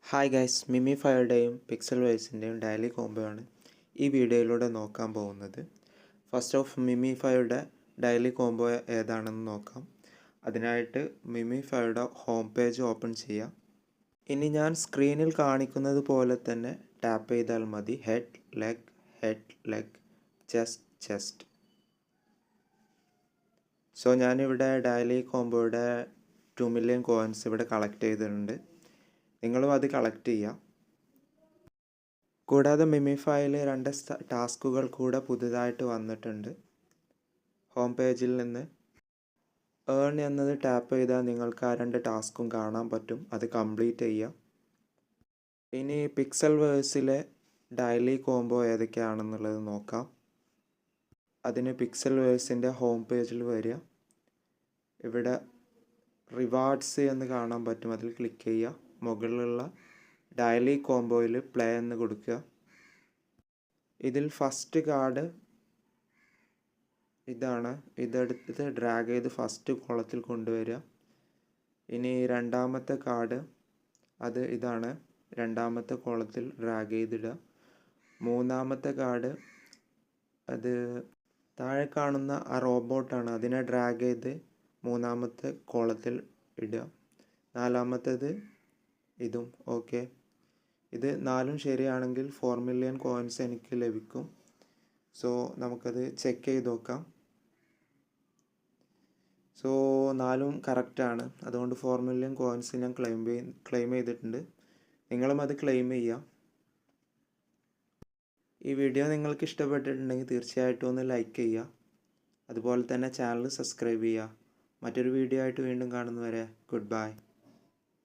Hi guys, മിമിഫയറുടെയും pixel വേഴ്സിൻ്റെയും daily combo ആണ് ഈ വീഡിയോയിലൂടെ നോക്കാൻ പോകുന്നത്. ഫസ്റ്റ് ഓഫ് മിമിഫയറുടെ ഡെയിലി കോംബോ ഏതാണെന്ന് നോക്കാം. അതിനായിട്ട് മിമിഫയറുടെ ഹോം പേജ് ഓപ്പൺ ചെയ്യാം. ഇനി ഞാൻ സ്ക്രീനിൽ കാണിക്കുന്നത് പോലെ തന്നെ ടാപ്പ് ചെയ്താൽ മതി. Head leg chest. സോ ഞാനിവിടെ ഡെയിലി കോംബോയുടെ 2 മില്യൺ കോയിൻസ് ഇവിടെ കളക്ട് ചെയ്തിട്ടുണ്ട്. നിങ്ങളും അത് കളക്ട് ചെയ്യാം. കൂടാതെ മിമിഫയിൽ 2 ടാസ്കുകൾ കൂടെ പുതുതായിട്ട് വന്നിട്ടുണ്ട്. ഹോം പേജിൽ നിന്ന് ഏൺ എന്നത് ടാപ്പ് ചെയ്താൽ നിങ്ങൾക്ക് ആ 2 ടാസ്കും കാണാൻ പറ്റും. അത് കംപ്ലീറ്റ് ചെയ്യാം. ഇനി പിക്സൽ വേഴ്സിലെ ഡെയിലി കോംബോ ഏതൊക്കെയാണെന്നുള്ളത് നോക്കാം. അതിന് പിക്സൽ വേഴ്സിൻ്റെ ഹോം പേജിൽ വരിക. ഇവിടെ റിവാർഡ്സ് എന്ന് കാണാൻ പറ്റും. അതിൽ ക്ലിക്ക് ചെയ്യുക. മുകളിലുള്ള ഡെയിലി കോംബോയിൽ പ്ലേ എന്ന് കൊടുക്കുക. ഇതിൽ ഫസ്റ്റ് കാർഡ് ഇതാണ്. ഇതെടുത്ത് ഡ്രാഗ് ചെയ്ത് ഫസ്റ്റ് കോളത്തിൽ കൊണ്ടുവരിക. ഇനി രണ്ടാമത്തെ കാർഡ് ഇതാണ്. രണ്ടാമത്തെ കോളത്തിൽ ഡ്രാഗ് ചെയ്തിടുക. മൂന്നാമത്തെ കാർഡ് താഴെ കാണുന്ന ആ റോബോട്ടാണ്. അതിനെ ഡ്രാഗ് ചെയ്ത് മൂന്നാമത്തെ കോളത്തിൽ ഇടുക. നാലാമത്തേത് ഇതും. ഓക്കെ, ഇത് 4 ശരിയാണെങ്കിൽ 4 മില്യൺ കോയിൻസ് എനിക്ക് ലഭിക്കും. സോ നമുക്കത് ചെക്ക് ചെയ്ത് നോക്കാം. സോ 4 കറക്റ്റാണ്. അതുകൊണ്ട് 4 മില്യൺ കോയിൻസ് ഞാൻ ക്ലെയിം ചെയ്തിട്ടുണ്ട്. നിങ്ങളും അത് ക്ലെയിം ചെയ്യാം. ഈ വീഡിയോ നിങ്ങൾക്ക് ഇഷ്ടപ്പെട്ടിട്ടുണ്ടെങ്കിൽ തീർച്ചയായിട്ടും ഒന്ന് ലൈക്ക് ചെയ്യുക. അതുപോലെ തന്നെ ചാനൽ സബ്സ്ക്രൈബ് ചെയ്യുക. മറ്റൊരു വീഡിയോ ആയിട്ട് വീണ്ടും കാണുന്നവരെ ഗുഡ് ബൈ.